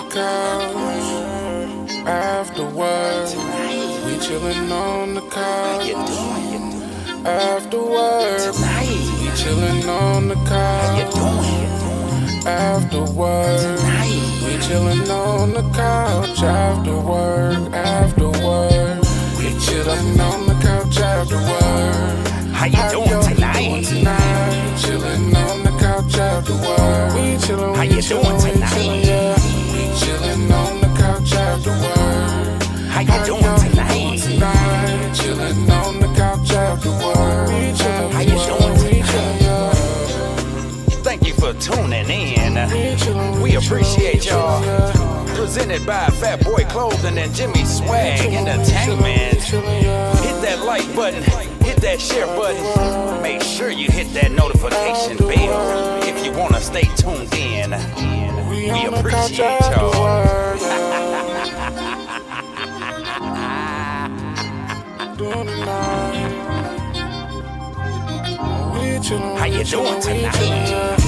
the couch after work. We chillin' on the couch after work. We chillin' on the couch after work. We chillin' on the couch after work. After work. We chillin' on the couch after work. How you doing tonight? Chillin' on the couch after work. We chillin'. How you doing tonight? Yeah. We chillin' on the couch after work. How you doing tonight? Chillin' on the couch after work. How you doing tonight? Thank you for tuning in. We appreciate y'all. Presented by Fat Boy Clothing and Jimmy Swag Entertainment. Hit that like button, hit that share button. Make sure you hit that notification bell if you wanna stay tuned in. We appreciate y'all. How you doing tonight?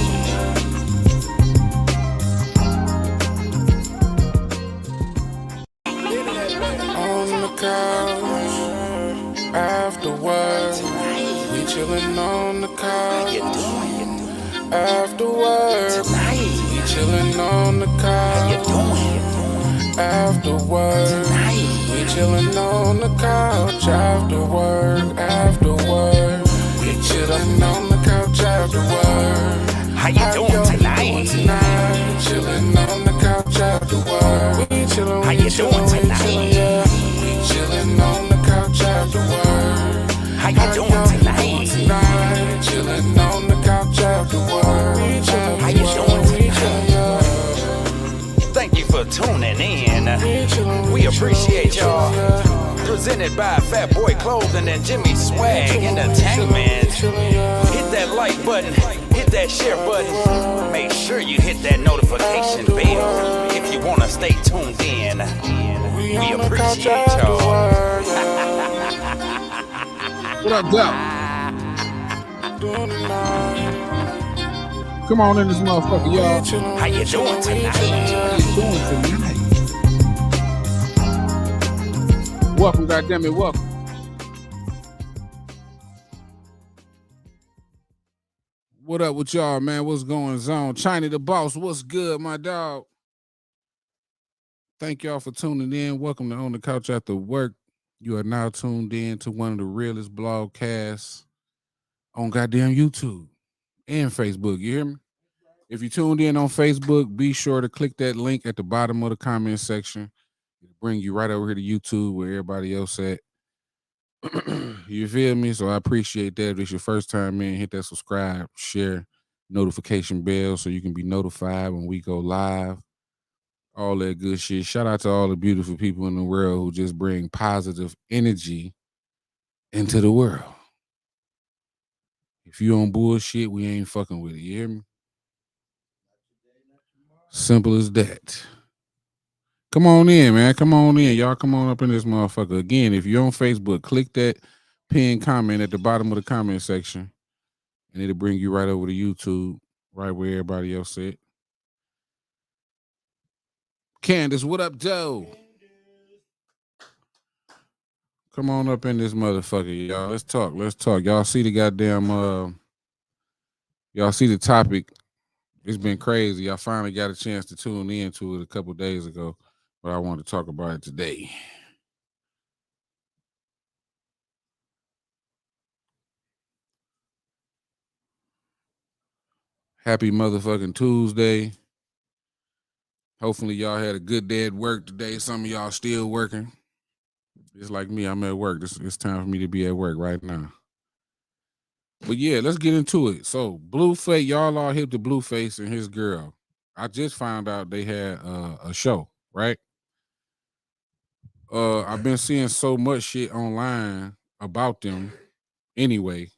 On the couch after work. We chillin' on the couch after work. We chillin' on the couch after work. We chillin' on the couch after work. After work. We chillin' on the couch after work. How you doing tonight? Chillin' on the couch after work. We chillin'. How you doing tonight? We chillin' on the couch after work. How you doing tonight? Chillin' on the couch after work. How you doing tonight? Thank you for tuning in. We appreciate y'all. Presented by Fat Boy Clothing and Jimmy Swag Entertainment. Hit that like button, hit that share button. Make sure you hit that notification bell if you wanna stay tuned in. We appreciate y'all. What up, Doc? Come on in this motherfucker, y'all. How you doing tonight? How you doing tonight? Welcome, goddammit, welcome. What up with y'all, man? What's going on? China the Boss, what's good, my dog? Thank y'all for tuning in. Welcome to On the Couch After Work. You are now tuned in to one of the realest blogcasts on goddamn YouTube and Facebook. You hear me? If you tuned in on Facebook, be sure to click that link at the bottom of the comment section. It'll bring you right over here to YouTube where everybody else at. You feel me? So I appreciate that. If it's your first time in, hit that subscribe, share, notification bell so you can be notified when we go live. All that good shit. Shout out to all the beautiful people in the world who just bring positive energy into the world. If you on bullshit, we ain't fucking with it. You hear me? Simple as that. Come on in, man. Come on in. Y'all come on up in this motherfucker. Again, if you're on Facebook, click that pinned comment at the bottom of the comment section, and it'll bring you right over to YouTube, right where everybody else at. Candace, what up, Joe? Come on up in this motherfucker, y'all. Let's talk. Let's talk. Y'all see the goddamn y'all see the topic. It's been crazy. I finally got a chance to tune into it a couple days ago, but I want to talk about it today. Happy motherfucking Tuesday. Hopefully y'all had a good day at work today. Some of y'all still working. It's like me, I'm at work. It's time for me to be at work right now. But yeah, let's get into it. So Blueface, y'all all hip to Blueface and his girl. I just found out they had a show, right? I've been seeing so much shit online about them anyway.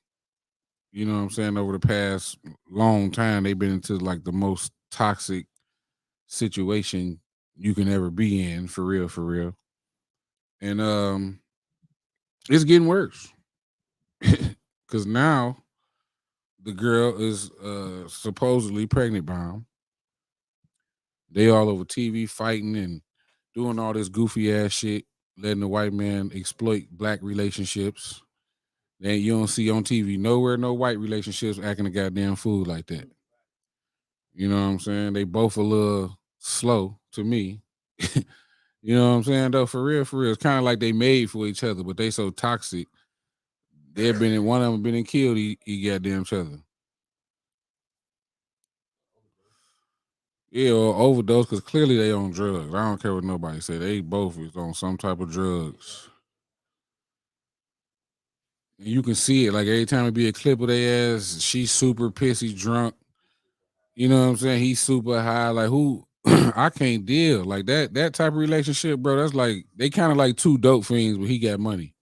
You know what I'm saying? Over the past long time, they've been into like the most toxic situation you can ever be in, for real, for real. And it's getting worse. Cause now the girl is supposedly pregnant by him. They all over TV fighting and doing all this goofy ass shit, letting the white man exploit black relationships. Then you don't see on TV nowhere no white relationships acting a goddamn fool like that. You know what I'm saying? They both a little slow to me. You know what I'm saying? Though for real, it's kind of like they made for each other, but they so toxic. They've been in one of them been in killed goddamn each other. Yeah, or overdose because clearly they on drugs. I don't care what nobody say. They both is on some type of drugs. And you can see it. Like every time it be a clip of their ass, she's super pissy drunk. You know what I'm saying? He's super high. Like who I can't deal. Like that type of relationship, bro. That's like they kind of like two dope fiends, but he got money.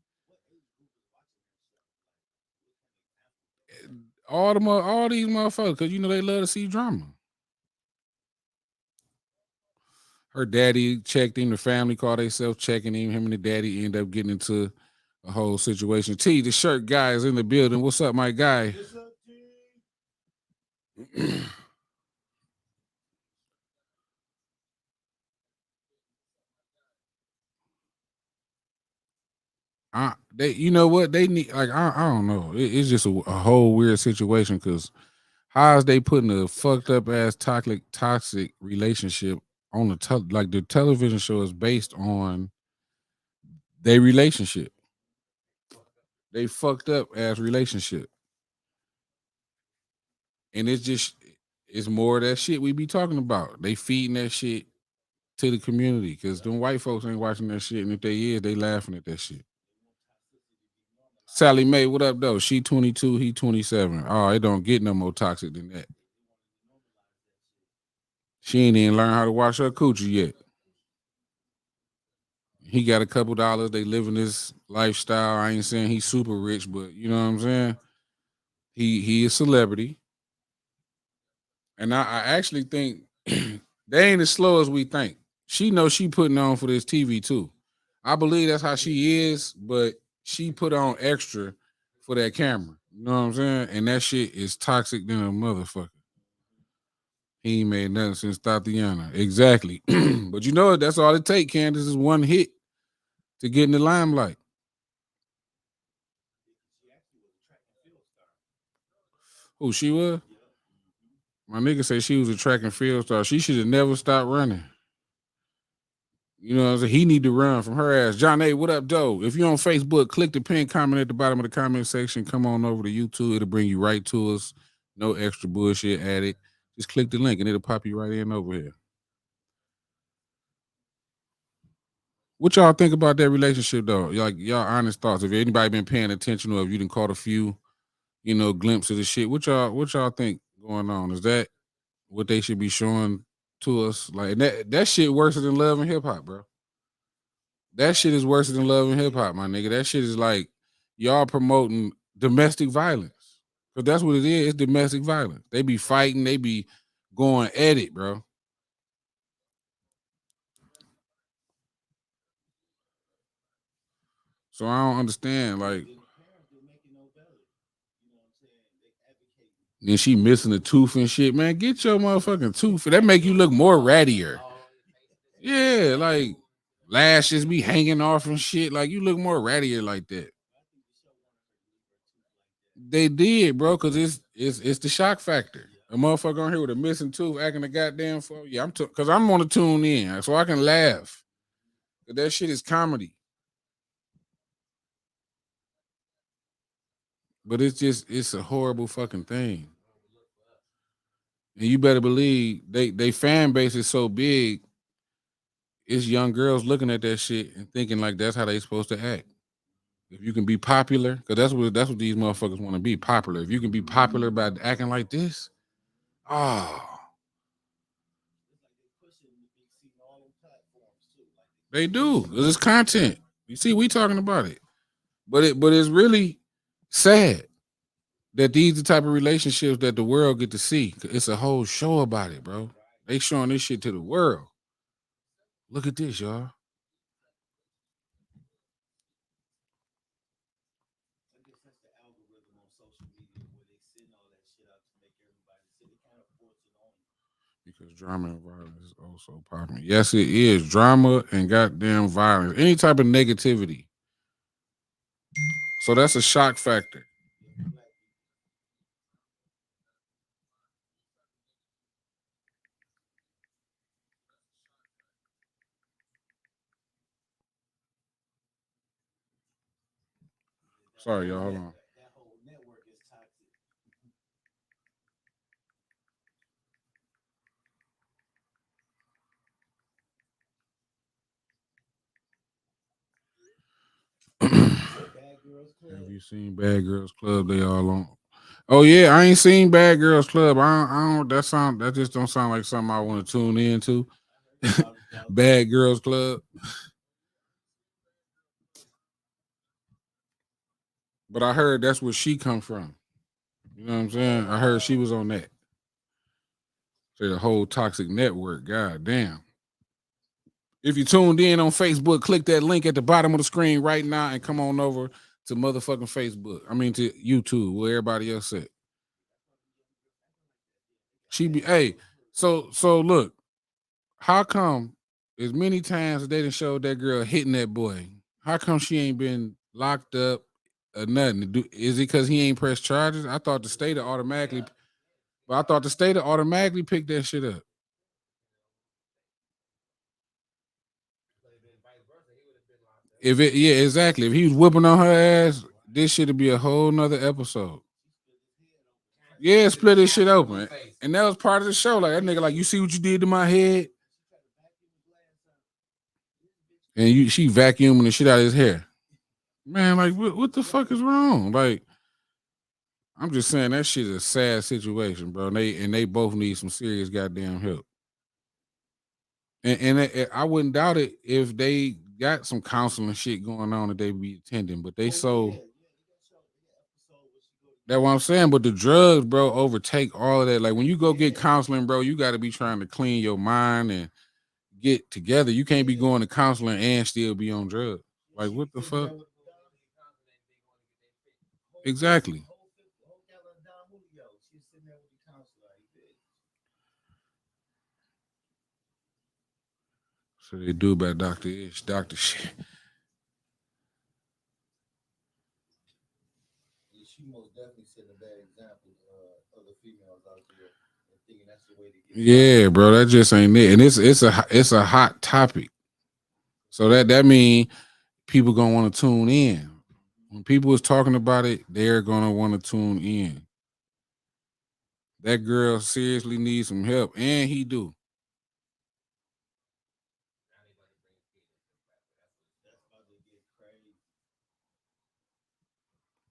All these motherfuckers, cause you know they love to see drama. Her daddy checked him, the family called themselves checking him. Him and the daddy end up getting into a whole situation. T, the shirt guy is in the building. What's up, my guy? They, you know what they need? Like I don't know. It's just a whole weird situation because how is they putting a fucked up ass toxic relationship on like the television show is based on their relationship. They fucked up ass relationship, and it's more of that shit we be talking about. They feeding that shit to the community because them white folks ain't watching that shit, and if they is, they laughing at that shit. Sally Mae, what up though? She 22, he 27. Oh, it don't get no more toxic than that. She ain't even learned how to wash her coochie yet. He got a couple dollars. They living this lifestyle. I ain't saying he's super rich, but you know what I'm saying. He is celebrity, and I actually think they ain't as slow as we think. She knows she putting on for this TV too. I believe that's how she is, but she put on extra for that camera. You know what I'm saying? And that shit is toxic than a motherfucker. He ain't made nothing since Tatiana. Exactly. But you know what? That's all it take, Candace, is one hit to get in the limelight. Who she was? My nigga say she was a track and field star. She should have never stopped running. You know what I'm saying? He need to run from her ass. John A, what up, Joe? If you're on Facebook, click the pin comment at the bottom of the comment section. Come on over to YouTube. It'll bring you right to us. No extra bullshit added. Just click the link and it'll pop you right in over here. What y'all think about that relationship though? Like y'all honest thoughts. If anybody been paying attention or if you didn't caught a few, glimpses of the shit, what y'all think going on? Is that what they should be showing to us? Like that shit worse than love and hip hop, bro. That shit is worse than love and hip hop, my nigga. That shit is like y'all promoting domestic violence. Cause that's what it is. It's domestic violence. They be fighting, they be going at it, bro. So I don't understand. Like, then she missing a tooth and shit. Man, get your motherfucking tooth. That make you look more rattier. Yeah, like lashes be hanging off and shit. Like you look more rattier like that. They did, bro, because it's the shock factor. A motherfucker on here with a missing tooth acting a goddamn fool. Yeah, because I'm gonna tune in so I can laugh. That shit is comedy. But it's a horrible fucking thing. And you better believe they fan base is so big, it's young girls looking at that shit and thinking like that's how they supposed to act. If you can be popular, because that's what these motherfuckers want to be, popular. If you can be popular by acting like this, oh, they do. Because it's content. You see, we talking about it. But it's really sad that these the type of relationships that the world get to see. It's a whole show about it, bro. They showing this shit to the world. Look at this, y'all. Because drama and violence is also popular. Yes, it is. Drama and goddamn violence. Any type of negativity. So that's a shock factor. Sorry, y'all. Hold on. Have you seen Bad Girls Club? They all on. Oh yeah, I ain't seen Bad Girls Club. I don't. That just don't sound like something I want to tune into. Bad Girls Club. But I heard that's where she come from. You know what I'm saying? I heard she was on that. Say the whole toxic network. God damn. If you tuned in on Facebook, click that link at the bottom of the screen right now and come on over to motherfucking Facebook. I mean to YouTube, where everybody else at. She be so look, how come as many times they done showed that girl hitting that boy? How come she ain't been locked up or nothing? Is it because he ain't pressed charges? I thought the state would automatically, but I thought the state would automatically pick that shit up. If it, yeah, exactly. If he was whipping on her ass, this should be a whole nother episode. Yeah, split this shit open, and that was part of the show. Like that nigga, like you see what you did to my head, and she vacuuming the shit out of his hair. Man, like what the fuck is wrong? Like I'm just saying that shit is a sad situation, bro. And they both need some serious goddamn help. I wouldn't doubt it if they got some counseling shit going on that they be attending, but they so that's what I'm saying. But the drugs, bro, overtake all of that. Like when you go get counseling, bro, you got to be trying to clean your mind and get together. You can't be going to counseling and still be on drugs. Like what the fuck? Exactly. So they do about Dr. Ish, Dr. Shit. Yeah, bro, that just ain't it. And it's a hot topic. So that means people gonna want to tune in. When people is talking about it, they're gonna want to tune in. That girl seriously needs some help, and he do.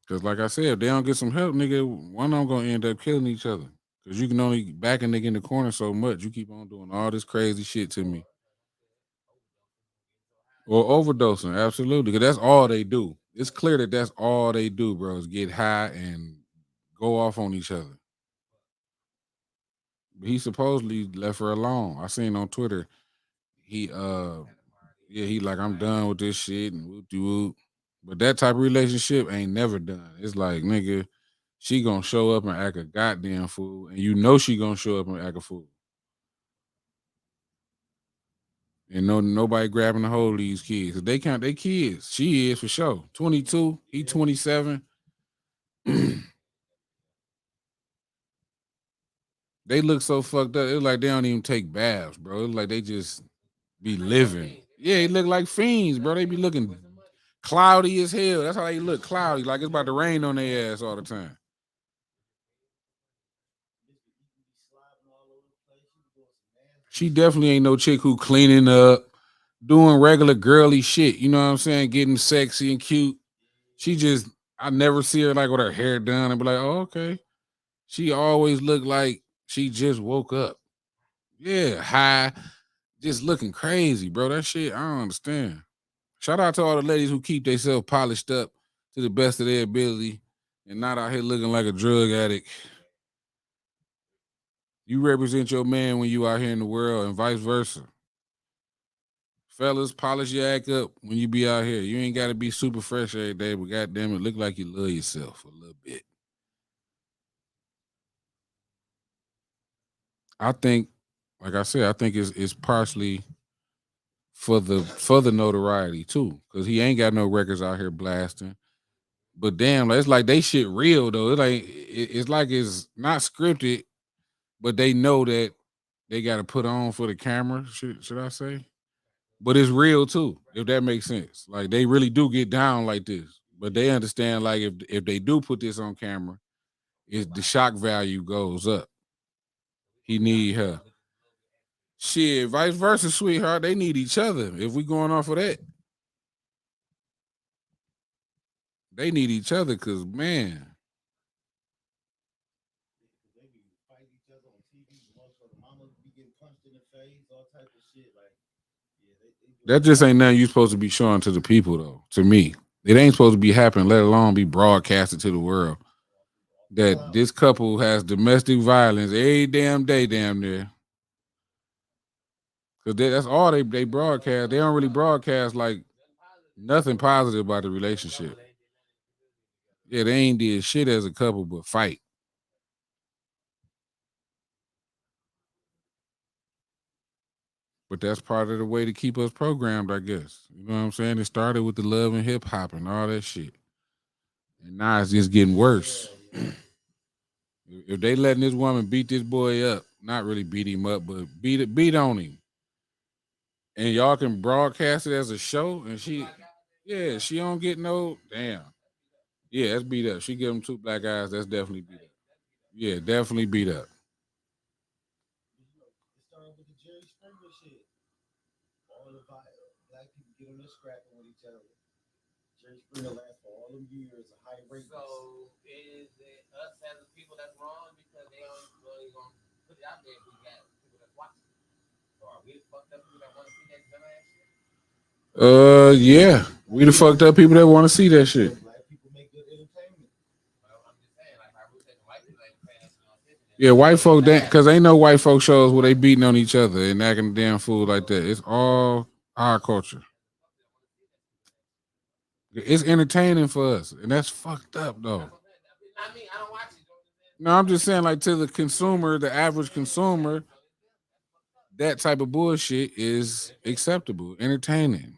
Cause like I said, if they don't get some help, nigga, one of them gonna end up killing each other. Cause you can only back a nigga in the corner so much. You keep on doing all this crazy shit to me. Or overdosing, absolutely. Cause that's all they do. It's clear that that's all they do, bro, is get high and go off on each other. But he supposedly left her alone. I seen on Twitter, he yeah, he like I'm done with this shit and whoop de whoop. But that type of relationship ain't never done. It's like, nigga, she gonna show up and act a goddamn fool, and you know she gonna show up and act a fool. And nobody grabbing a hold of these kids. 'Cause they count they kids. She is for sure. 22, he 27. They look so fucked up. It's like they don't even take baths, bro. It's like they just be living. Yeah, they look like fiends, bro. They be looking cloudy as hell. That's how they look, cloudy, like it's about to rain on their ass all the time. She definitely ain't no chick who cleaning up, doing regular girly shit. You know what I'm saying? Getting sexy and cute. She just, I never see her like with her hair done and be like, oh, okay. She always look like she just woke up. Yeah, high, just looking crazy, bro. That shit, I don't understand. Shout out to all the ladies who keep themselves polished up to the best of their ability and not out here looking like a drug addict. You represent your man when you out here in the world and vice versa. Fellas, polish your act up when you be out here. You ain't got to be super fresh every day, but goddamn it, look like you love yourself a little bit. I think like I said, I think it's partially for the notoriety too, because he ain't got no records out here blasting. But damn, it's like they shit real though. It's like it's not scripted, but they know that they got to put on for the camera. Should I say? But it's real too, if that makes sense. Like they really do get down like this, but they understand like if they do put this on camera, is the shock value goes up. He need her. Shit, vice versa, sweetheart. They need each other. If we going off of that, they need each other because man, that just ain't nothing you supposed to be showing to the people though. To me, it ain't supposed to be happening, let alone be broadcasted to the world. That this couple has domestic violence every damn day, damn near. Because that's all they broadcast. They don't really broadcast like nothing positive about the relationship. Yeah, they ain't did shit as a couple but fight. But that's part of the way to keep us programmed, I guess. You know what I'm saying? It started with the love and hip hop and all that shit. And now it's just getting worse. If they letting this woman beat this boy up, not really beat him up, but beat on him, and y'all can broadcast it as a show, and she don't get no damn. Yeah, that's beat up. She give him two black eyes. That's definitely beat up. Yeah, definitely beat up. Yeah, we the fucked up people that want to see that shit. Yeah, white folk that because ain't no white folk shows where they beating on each other and acting a damn fool like that. It's all our culture. It's entertaining for us, and that's fucked up though. No, I'm just saying, like to the consumer, the average consumer, that type of bullshit is acceptable, entertaining.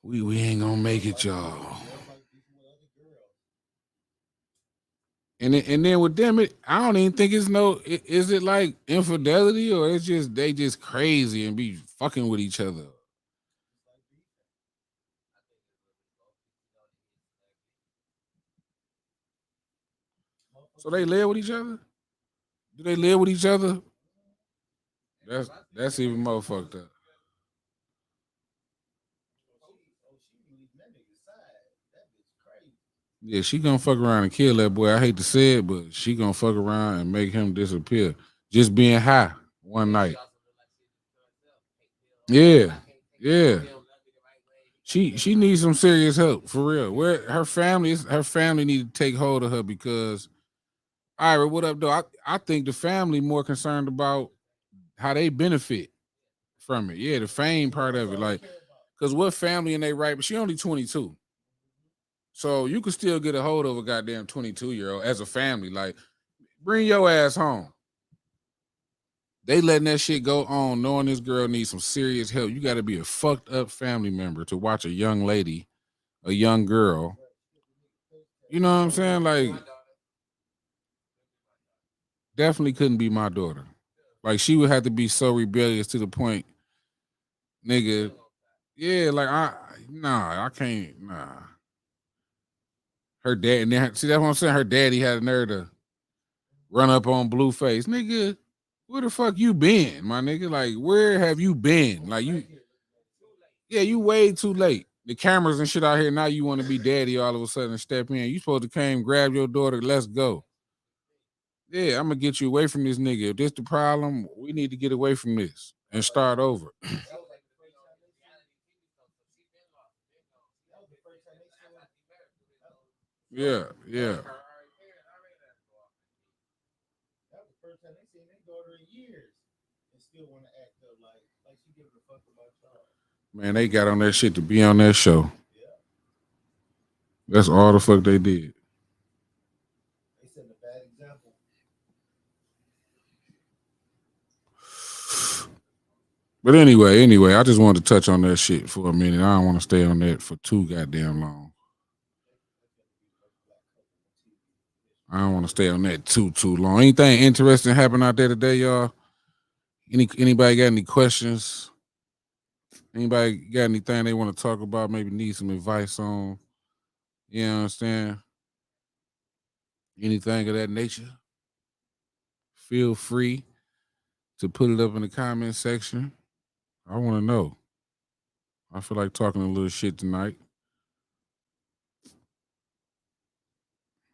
We ain't gonna make it, y'all. And then with them, I don't even think it's no. Is it like infidelity or it's just they just crazy and be fucking with each other? So they live with each other? Do they live with each other? That's even more fucked up. Yeah, she gonna fuck around and kill that boy. I hate to say it, but she gonna fuck around and make him disappear. Just being high one night. Yeah, yeah. She needs some serious help for real. Where her family need to take hold of her because Ira, what up though? I think the family more concerned about how they benefit from it. Yeah, the fame part of it. Like, cause what family and they right, but she only 22. So you could still get a hold of a goddamn 22-year-old as a family. Like, bring your ass home. They letting that shit go on, knowing this girl needs some serious help. You got to be a fucked up family member to watch a young lady, a young girl. You know what I'm saying? Like, definitely couldn't be my daughter. Like, she would have to be so rebellious to the point, nigga. Yeah, like I can't. Nah, her dad. And then, see, that's what I'm saying. Her daddy had a nerve to run up on Blueface, nigga. Where the fuck you been, my nigga? Like, where have you been? Like, yeah, you way too late. The cameras and shit out here. Now you want to be daddy all of a sudden and step in. You supposed to came, grab your daughter, let's go. Yeah, I'm gonna get you away from this nigga. If this the problem, we need to get away from this and start over. Yeah, yeah. Man, they got on that shit to be on that show. That's all the fuck they did. But anyway, I just wanted to touch on that shit for a minute. I don't want to stay on that for too goddamn long. I don't want to stay on that too long. Anything interesting happened out there today, y'all? Anybody got any questions? Anybody got anything they want to talk about? Maybe need some advice on? You know what I'm saying? Anything of that nature? Feel free to put it up in the comment section. I want to know. I feel like talking a little shit tonight.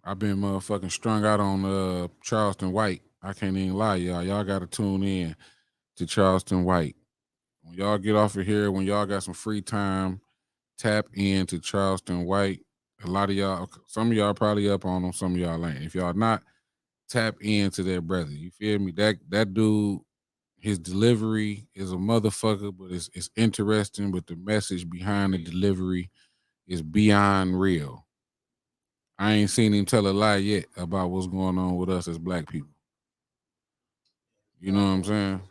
I've been motherfucking strung out on Charleston White. I can't even lie, y'all. Y'all gotta tune in to Charleston White. When y'all get off of here, when y'all got some free time, tap into Charleston White. A lot of y'all, some of y'all probably up on them, some of y'all ain't. If y'all not, tap into that brother. You feel me? That dude, his delivery is a motherfucker, but it's interesting. But the message behind the delivery is beyond real. I ain't seen him tell a lie yet about what's going on with us as black people. You know what I'm saying?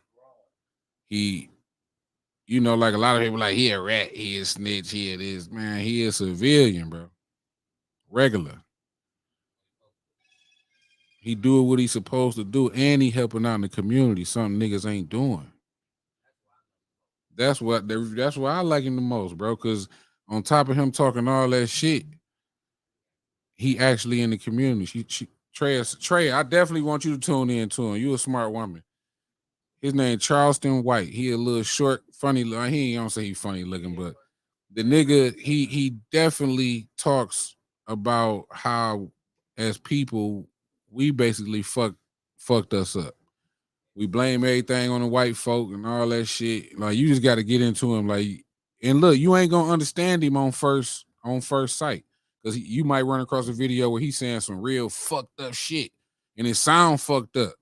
He, like a lot of people like he a rat, he a snitch, he it is. Man, he a civilian, bro. Regular. He doing what he's supposed to do, and he helping out in the community. Something niggas ain't doing. That's why I like him the most, bro. Because on top of him talking all that shit, he actually in the community. Trey, I definitely want you to tune in to him. You a smart woman. His name Charleston White. He a little short, funny. He ain't gonna say he funny looking, but the nigga he definitely talks about how as people we basically fucked us up. We blame everything on the white folk and all that shit. Like you just got to get into him. Like, and look, you ain't gonna understand him on first sight because you might run across a video where he's saying some real fucked up shit and it sound fucked up.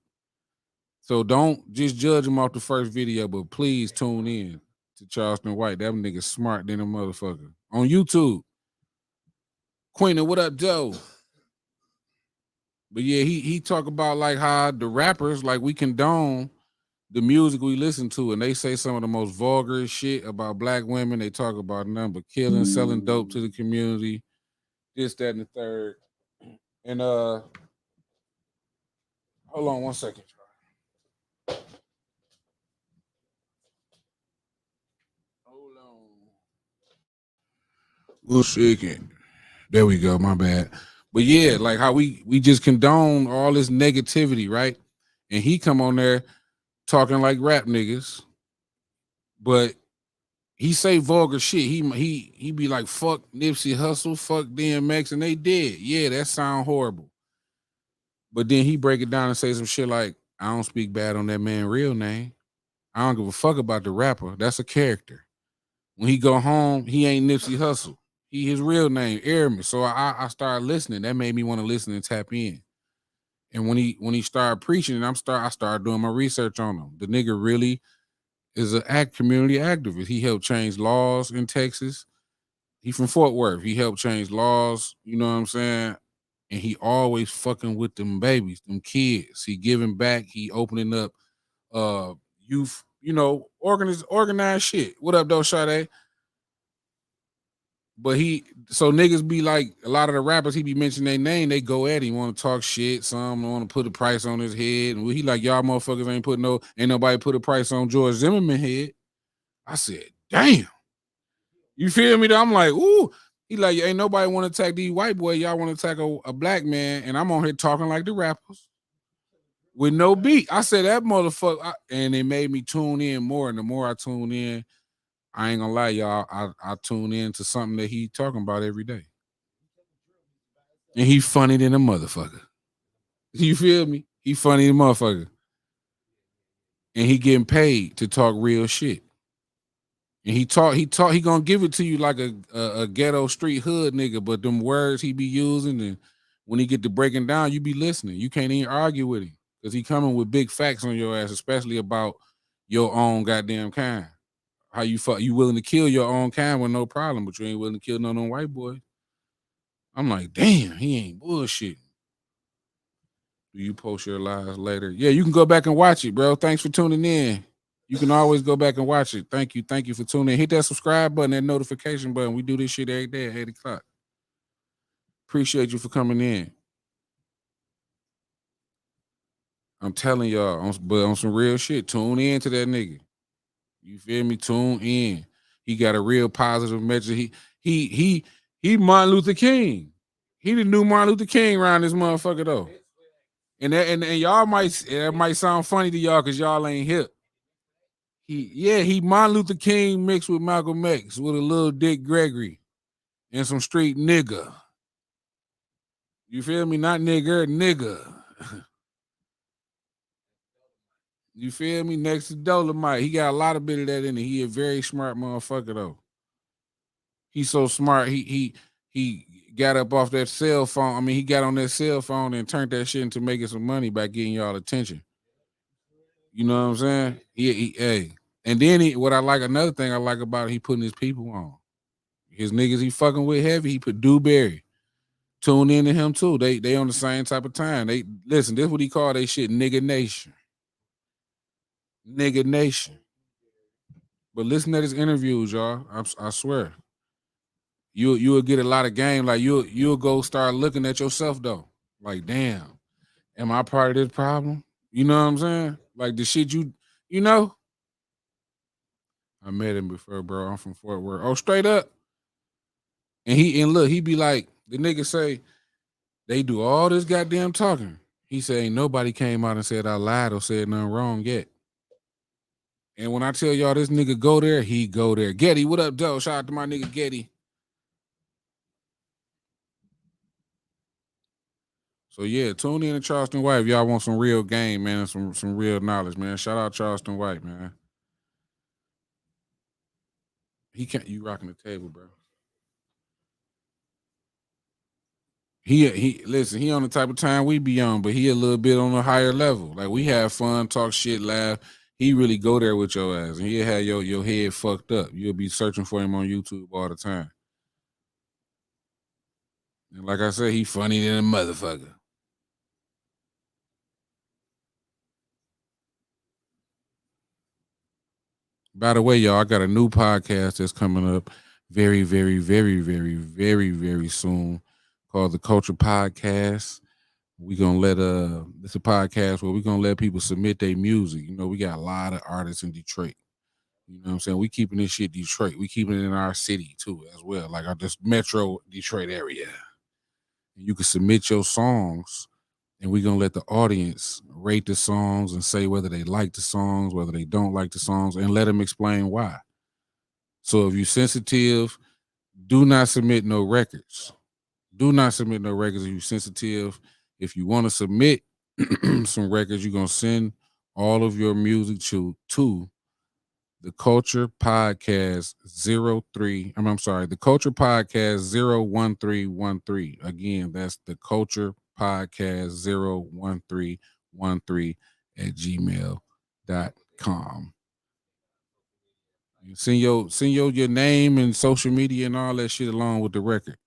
So don't just judge him off the first video, but please tune in to Charleston White. That nigga smart than a motherfucker. On YouTube. Queen, what up, Joe? But yeah, he talk about like how the rappers, like we condone the music we listen to, and they say some of the most vulgar shit about black women. They talk about nothing but killing, selling dope to the community, this, that, and the third. And hold on one second. Hold on. 1 second. There we go. My bad. But yeah, like how we just condone all this negativity, right? And he come on there talking like rap niggas, but he say vulgar shit. He be like fuck Nipsey Hussle, fuck DMX, and they did. Yeah, that sound horrible. But then he break it down and say some shit like, I don't speak bad on that man real name. I don't give a fuck about the rapper. That's a character. When he go home, he ain't Nipsey Hussle. He his real name, Airman. So I started listening. That made me want to listen and tap in. And when he started preaching, and I started doing my research on him. The nigga really is an community activist. He helped change laws in Texas. He from Fort Worth. He helped change laws. You know what I'm saying? And he always fucking with them babies, them kids. He giving back. He opening up youth, organized shit. What up, though, Sade? But so niggas be like, a lot of the rappers, he be mentioning their name, they go at him, want to talk shit. Some want to put a price on his head. And he like, y'all motherfuckers ain't nobody put a price on George Zimmerman head. I said, damn. You feel me? I'm like, ooh. He like, ain't nobody want to attack these white boys. Y'all want to attack a black man. And I'm on here talking like the rappers with no beat. I said, that motherfucker. And it made me tune in more. And the more I tune in, I ain't gonna lie, y'all. I tune in to something that he talking about every day. And he funny than a motherfucker. You feel me? He funny than a motherfucker. And he getting paid to talk real shit. And he gonna give it to you like a ghetto street hood nigga, but them words he be using, and when he get to breaking down, you be listening. You can't even argue with him because he coming with big facts on your ass, especially about your own goddamn kind. How you willing to kill your own kind with no problem, but you ain't willing to kill no white boy. I'm like, damn, he ain't bullshit. Do you post your lives later? Yeah, you can go back and watch it, bro. Thanks for tuning in. You can always go back and watch it. Thank you for tuning in. Hit that subscribe button, that notification button. We do this shit every day at 8 o'clock. Appreciate you for coming in. I'm telling y'all, but on some real shit, tune in to that nigga. You feel me? Tune in. He got a real positive message. He Martin Luther King. He the new Martin Luther King around this motherfucker though. And y'all might sound funny to y'all because y'all ain't hip. He Martin Luther King mixed with Malcolm X with a little Dick Gregory and some street nigga. You feel me? Not nigga. You feel me? Next to Dolomite. He got a lot of bit of that in it. He a very smart motherfucker though. He's so smart. He got up off that cell phone. I mean, he got on that cell phone and turned that shit into making some money by getting y'all attention. You know what I'm saying? Hey. And then another thing I like about it, he putting his people on. His niggas he fucking with heavy, he put Dewberry. Tune in to him too. They on the same type of time. They listen, this is what he call they shit nigga nation. Nigga nation. But listen to his interviews, y'all. I swear. You'll get a lot of game. Like you'll go start looking at yourself though. Like, damn, am I part of this problem? You know what I'm saying? Like the shit you know. I met him before, bro. I'm from Fort Worth. Oh, straight up. And look, he be like, the nigga say, they do all this goddamn talking. He say, ain't nobody came out and said I lied or said nothing wrong yet. And when I tell y'all this nigga go there, he go there. Getty, what up, Doe? Shout out to my nigga Getty. So yeah, tune in to Charleston White if y'all want some real game, man, and some real knowledge, man. Shout out Charleston White, man. He can't you rocking the table, bro. He listen, he on the type of time we be on, but he a little bit on a higher level. Like we have fun, talk shit, laugh. He really go there with your ass, and he'll have your head fucked up. You'll be searching for him on YouTube all the time. And like I said, he funny than a motherfucker. By the way, y'all, I got a new podcast that's coming up very, very, very, very, very, very soon called the Culture Podcast. We're gonna let it's a podcast where we're gonna let people submit their music. You know, we got a lot of artists in Detroit. You know what I'm saying? We keeping this shit Detroit. We keeping it in our city too, as well. Like our this metro Detroit area. And you can submit your songs and we're gonna let the audience rate the songs and say whether they like the songs, whether they don't like the songs, and let them explain why. So if you're sensitive, do not submit no records. Do not submit no records if you're sensitive. If you want to submit some records, you're gonna send all of your music to the Culture Podcast 03. I'm sorry, the Culture Podcast 01313. Again, that's the Culture Podcast 01313 at gmail.com. Send your name and social media and all that shit along with the record.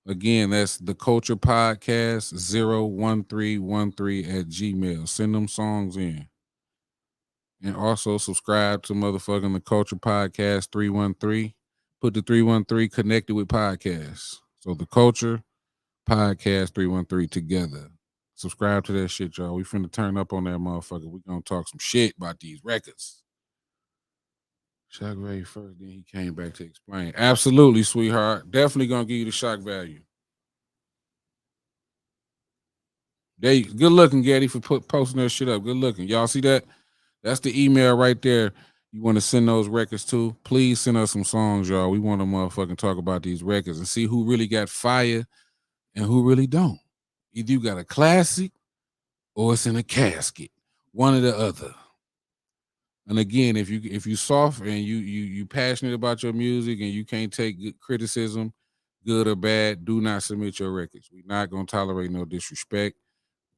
Again, that's the Culture Podcast 01313 at Gmail. Send them songs in. And also subscribe to motherfucking the Culture Podcast 313. Put the 313 connected with podcasts. So the Culture Podcast 313 together. Subscribe to that shit, y'all. We finna turn up on that motherfucker. We gonna talk some shit about these records. Shock value first, then he came back to explain. Absolutely, sweetheart. Definitely gonna give you the shock value. Good looking, Getty, for posting that shit up. Good looking. Y'all see that? That's the email right there. You want to send those records to? Please send us some songs, y'all. We want to motherfucking talk about these records and see who really got fire and who really don't. Either you got a classic or it's in a casket. One or the other. And again, if you soft and you passionate about your music and you can't take good criticism, good or bad, do not submit your records. We're not gonna tolerate no disrespect.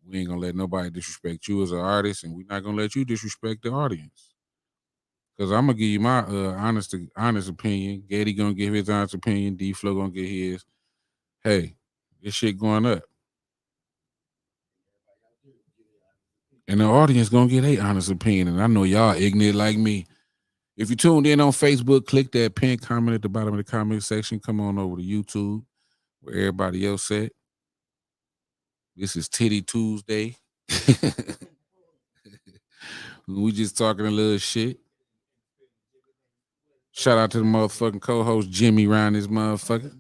We ain't gonna let nobody disrespect you as an artist, and we're not gonna let you disrespect the audience. Cause I'm gonna give you my honest opinion. Getty gonna give his honest opinion. D Flow gonna get his. Hey, this shit going up. And the audience gonna get a honest opinion. And I know y'all ignorant like me. If you tuned in on Facebook, click that pinned comment at the bottom of the comment section. Come on over to YouTube where everybody else at. This is Titty Tuesday. We just talking a little shit. Shout out to the motherfucking co-host Jimmy around this motherfucker.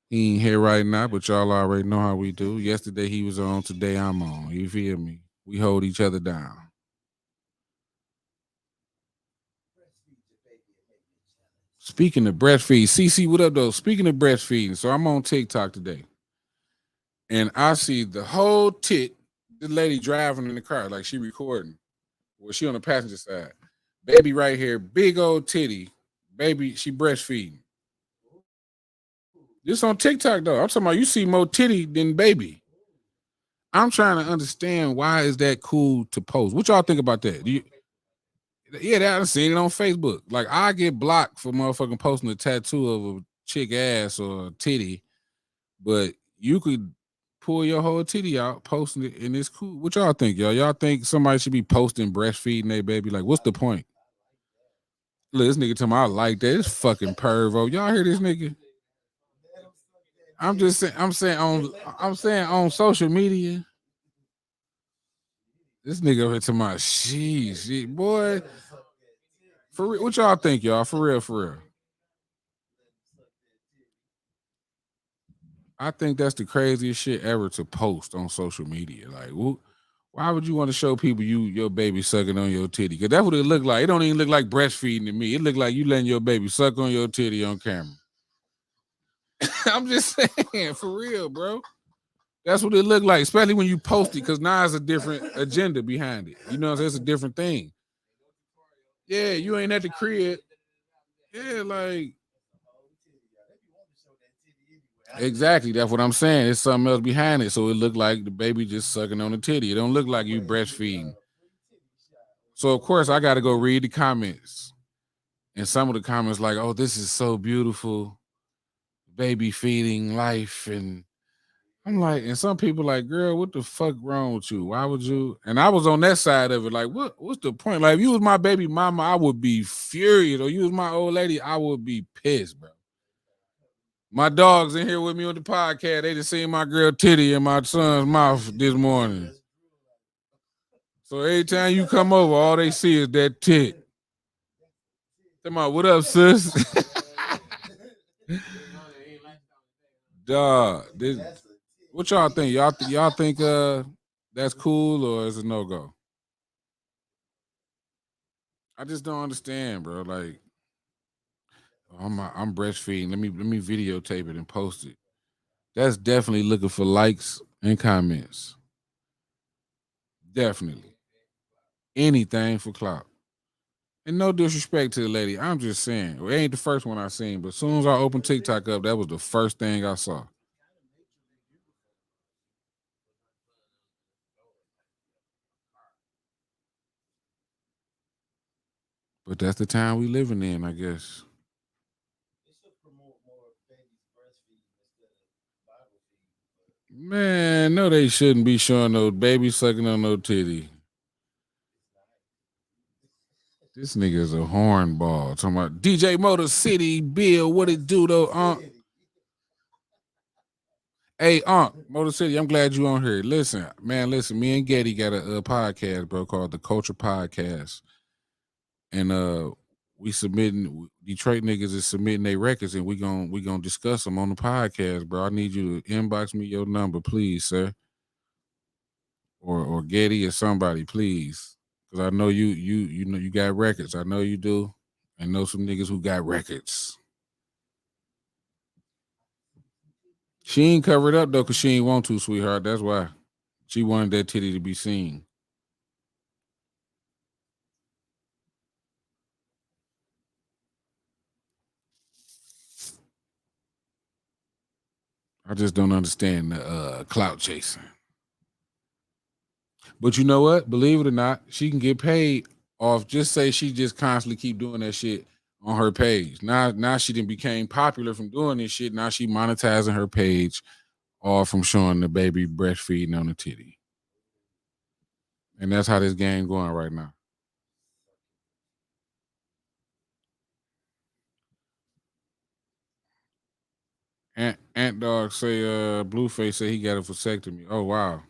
He ain't here right now, but y'all already know how we do. Yesterday he was on, today I'm on. You feel me? We hold each other down. Speaking of breastfeed, CC, what up though? Speaking of breastfeeding, so I'm on TikTok today, and I see the whole tit. This lady driving in the car, like she recording. Well, she on the passenger side. Baby right here, big old titty. Baby, she breastfeeding. This on TikTok though. I'm talking about you see more titty than baby. I'm trying to understand why is that cool to post. What y'all think about that? Yeah, I've seen it on Facebook. Like I get blocked for motherfucking posting a tattoo of a chick ass or a titty, but you could pull your whole titty out, posting it, and it's cool. What y'all think, y'all? Y'all think somebody should be posting breastfeeding their baby? Like, what's the point? Look, this nigga talking about I like that. It's fucking pervo. Y'all hear this nigga? I'm just saying. I'm saying on social media. This nigga over here talking about sheesh, boy. For real, what y'all think, y'all? For real, for real. I think that's the craziest shit ever to post on social media. Like, why would you want to show people your baby sucking on your titty? Because that's what it look like. It don't even look like breastfeeding to me. It look like you letting your baby suck on your titty on camera. I'm just saying, for real, bro. That's what it look like, especially when you post it, because now it's a different agenda behind it. You know what I'm saying? It's a different thing. Yeah, you ain't at the crib. Yeah, like exactly. That's what I'm saying. It's something else behind it. So it looked like the baby just sucking on the titty. It don't look like you breastfeeding. So of course I gotta go read the comments. And some of the comments like, oh, this is so beautiful. Baby feeding life. And I'm like, and some people like, girl, what the fuck wrong with you? Why would you? And I was on that side of it. Like, what's the point? Like, if you was my baby mama, I would be furious. Or you was my old lady, I would be pissed, bro. My dog's in here with me on the podcast. They just seen my girl titty in my son's mouth this morning. So every time you come over, all they see is that tit. Come on, what up, sis? Dog, what y'all think? Y'all think that's cool or is it no go? I just don't understand, bro. Like, I'm breastfeeding. Let me videotape it and post it. That's definitely looking for likes and comments. Definitely. Anything for clout. And no disrespect to the lady. I'm just saying. It ain't the first one I seen, but as soon as I opened TikTok up, that was the first thing I saw. But that's the time we living in, I guess. Man, no, they shouldn't be showing no baby sucking on no titty. This nigga is a hornball. Talking about DJ Motor City, Bill, what it do though? Hey, Motor City, I'm glad you on here. Listen, me and Getty got a podcast, bro, called the Culture Podcast. And we submitting Detroit niggas is submitting their records and we gonna discuss them on the podcast, bro. I need you to inbox me your number, please, sir. Or Getty or somebody, please. Cause I know you know you got records. I know you do. I know some niggas who got records. She ain't covered up though, cause she ain't want to, sweetheart. That's why. She wanted that titty to be seen. I just don't understand the clout chasing. But you know what? Believe it or not, she can get paid off. Just say she just constantly keep doing that shit on her page. Now she done became popular from doing this shit. Now she monetizing her page all from showing the baby breastfeeding on the titty. And that's how this game going right now. Ant Dog say Blueface say he got a vasectomy. Oh wow.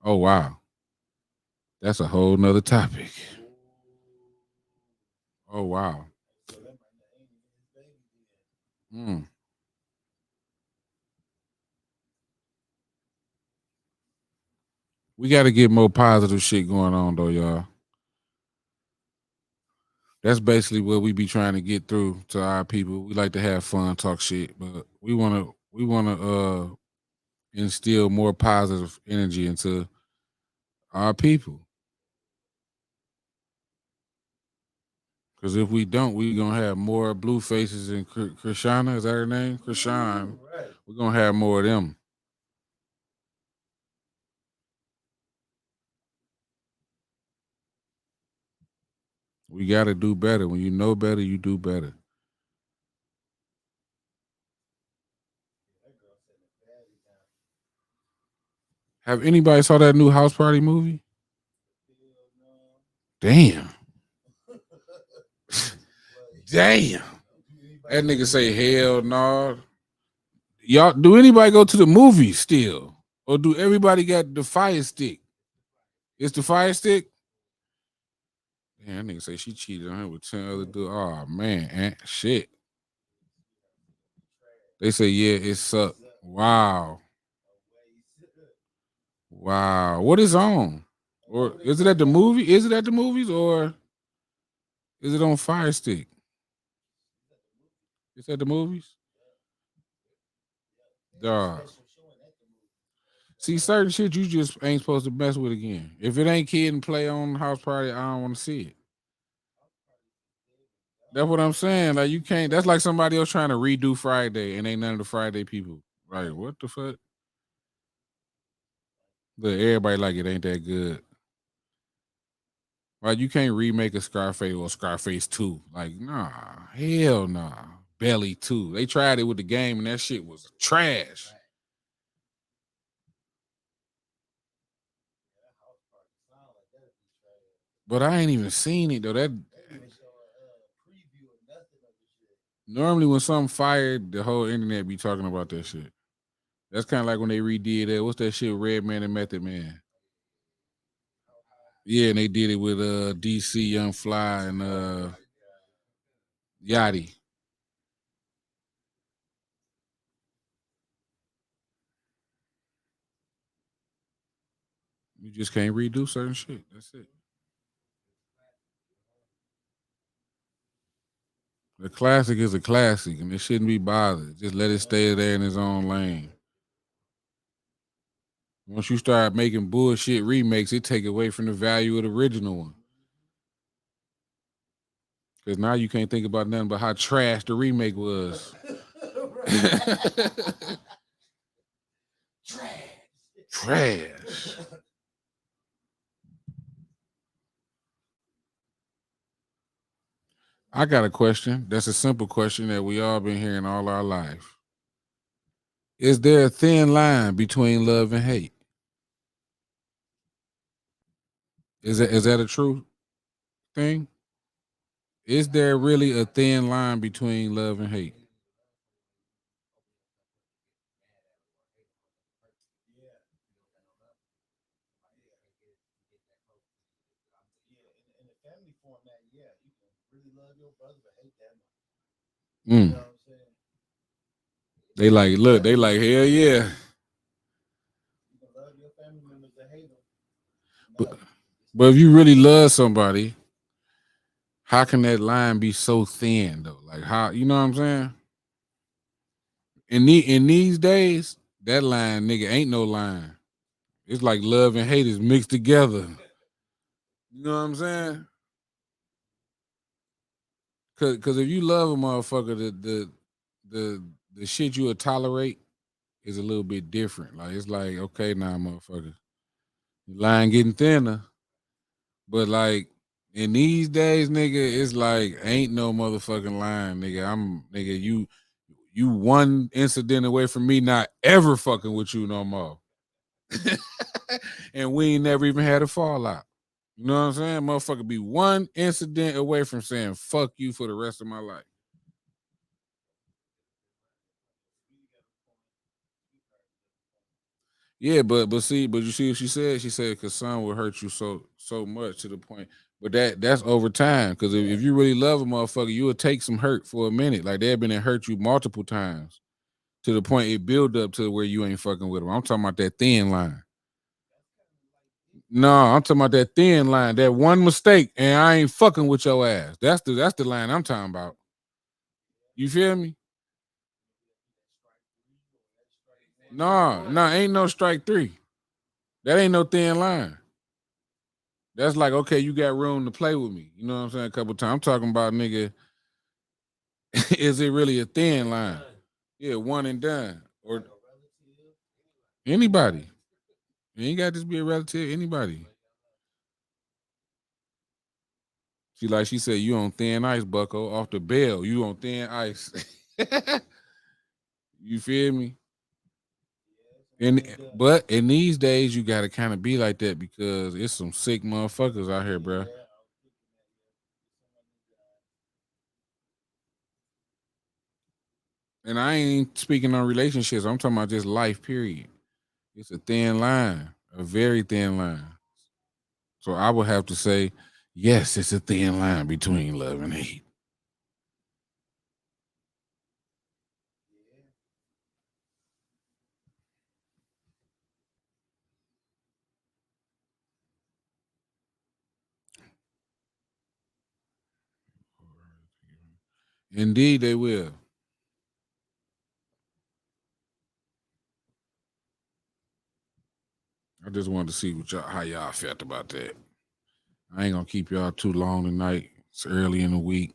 Oh wow. That's a whole nother topic. Oh wow. Mm. We got to get more positive shit going on though, y'all. That's basically what we be trying to get through to our people. We like to have fun, talk shit, but we wanna instill more positive energy into our people. Because if we don't, we gonna have more blue faces and Chrisean. Is that her name? Chrisean. We're gonna have more of them. We gotta do better. When you know better, you do better. Have anybody saw that new House Party movie? Damn. Damn. That nigga say hell no. Y'all, do anybody go to the movies still? Or do everybody got the fire stick? It's the fire stick? Damn, that nigga say she cheated on him with 10 other dudes. Oh man, shit. They say, yeah, it sucked. Wow. Wow. What is on? Or is it at the movie? Is it at the movies or is it on Fire Stick? It's at the movies? Dog. See, certain shit you just ain't supposed to mess with again. If it ain't Kid and Play on House Party, I don't want to see it. That's what I'm saying. Like you can't. That's like somebody else trying to redo Friday, and ain't none of the Friday people. Like what the fuck? But everybody like it ain't that good. Like you can't remake a Scarface or Scarface 2. Like nah, hell nah. Belly 2. They tried it with the game, and that shit was trash. But I ain't even seen it though. That normally when something fired, the whole internet be talking about that shit. That's kind of like when they redid that. What's that shit? Red Man and Method Man. Yeah, and they did it with DC Young Fly and Yachty. You just can't redo certain shit. That's it. The classic is a classic, and it shouldn't be bothered. Just let it stay there in its own lane. Once you start making bullshit remakes, it take away from the value of the original one. Because now you can't think about nothing but how trash the remake was. Trash. I got a question. That's a simple question that we all been hearing all our life. Is there a thin line between love and hate? Is that a true thing? Is there really a thin line between love and hate? Mm. They like, look, they like, hell yeah. But, but if you really love somebody, how can that line be so thin though? Like how you know what I'm saying? In these days, that line, nigga, ain't no line. It's like love and hate is mixed together. You know what I'm saying? Cause if you love a motherfucker, the shit you would tolerate is a little bit different. Like it's like, okay, now motherfucker. The line getting thinner. But like in these days, nigga, it's like ain't no motherfucking line, nigga. You one incident away from me not ever fucking with you no more. And we ain't never even had a fallout. You know what I'm saying? Motherfucker be one incident away from saying fuck you for the rest of my life. Yeah, but you see what she said? She said cause son will hurt you so much to the point. But that's over time. Because if you really love a motherfucker, you would take some hurt for a minute. Like they've been and hurt you multiple times to the point it build up to where you ain't fucking with them. I'm talking about that thin line. No, I'm talking about that thin line. That one mistake and I ain't fucking with your ass. That's the line I'm talking about. You feel me? No, ain't no strike three. That ain't no thin line. That's like, okay, you got room to play with me. You know what I'm saying? A couple times. I'm talking about, nigga, is it really a thin line? Yeah, one and done. Or anybody. You ain't got to just be a relative, anybody. She said, you on thin ice, bucko. Off the bell. You on thin ice. You feel me? But in these days, you gotta kind of be like that because it's some sick motherfuckers out here, bro. And I ain't speaking on relationships. I'm talking about just life, period. It's a thin line, a very thin line. So I would have to say, yes, it's a thin line between love and hate. Indeed, they will. I just wanted to see how y'all felt about that. I ain't gonna keep y'all too long tonight. It's early in the week.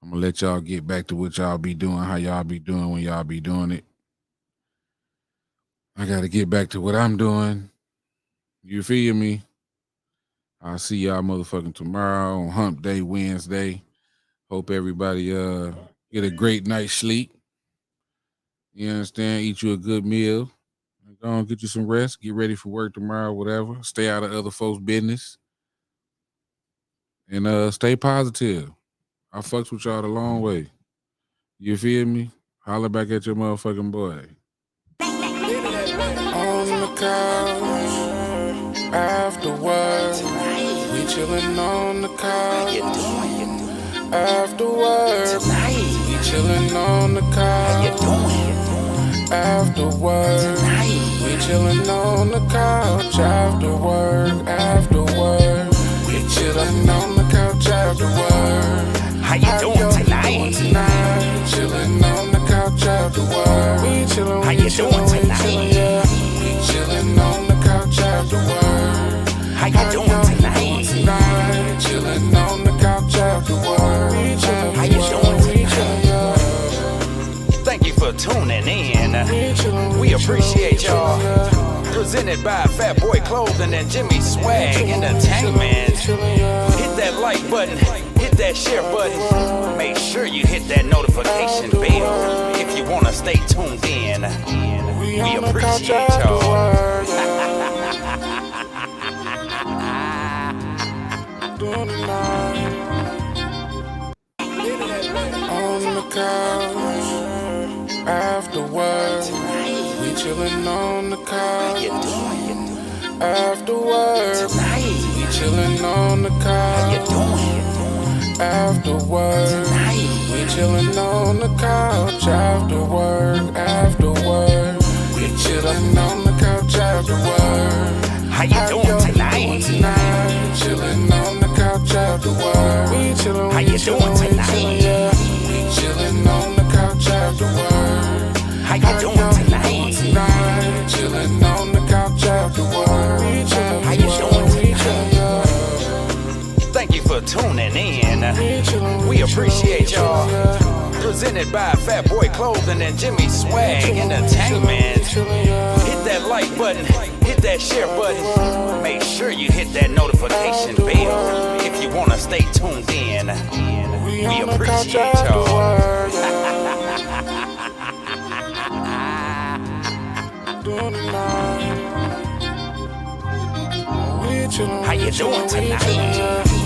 I'm gonna let y'all get back to what y'all be doing, how y'all be doing when y'all be doing it. I gotta get back to what I'm doing. You feel me? I'll see y'all motherfucking tomorrow on Hump Day, Wednesday. Hope everybody get a great night's sleep. You understand? Eat you a good meal. Go on, get you some rest. Get ready for work tomorrow, whatever. Stay out of other folks' business. And stay positive. I fucks with y'all the long way. You feel me? Holler back at your motherfucking boy. On the couch, after work, we chillin' on the couch. After work, we chillin' on the couch. After work, we chillin' on the couch. After work, we chillin' on the couch. After work. How you doing tonight? Chillin' on the couch after work. How you doing tonight? We chillin' on the couch after work. How you doing tonight? Chillin' on the couch after work. How you doing tonight? Thank you for tuning in. We appreciate y'all. Presented by Fat Boy Clothing and Jimmy Swag Entertainment. Hit that like button. Hit that share button. Make sure you hit that notification bell if you want to stay tuned in. We appreciate y'all. On the couch, after work, we chillin' on the couch. After work, we chillin' on the couch. After work, we chillin' on the couch. After work, we chillin' on the couch. After work. How you doing tonight? Chillin' on the couch after work. How you doing tonight? We chillin' on the couch after work. How you doing tonight? Chillin' on the couch after work. How you doing tonight? Thank you for tuning in. We appreciate y'all. Presented by Fat Boy Clothing and Jimmy Swag Entertainment. Hit that like button. Hit that share button. Make sure you hit that notification bell if you want to stay tuned in. We appreciate y'all. doing tonight? We chillin', How you doing tonight?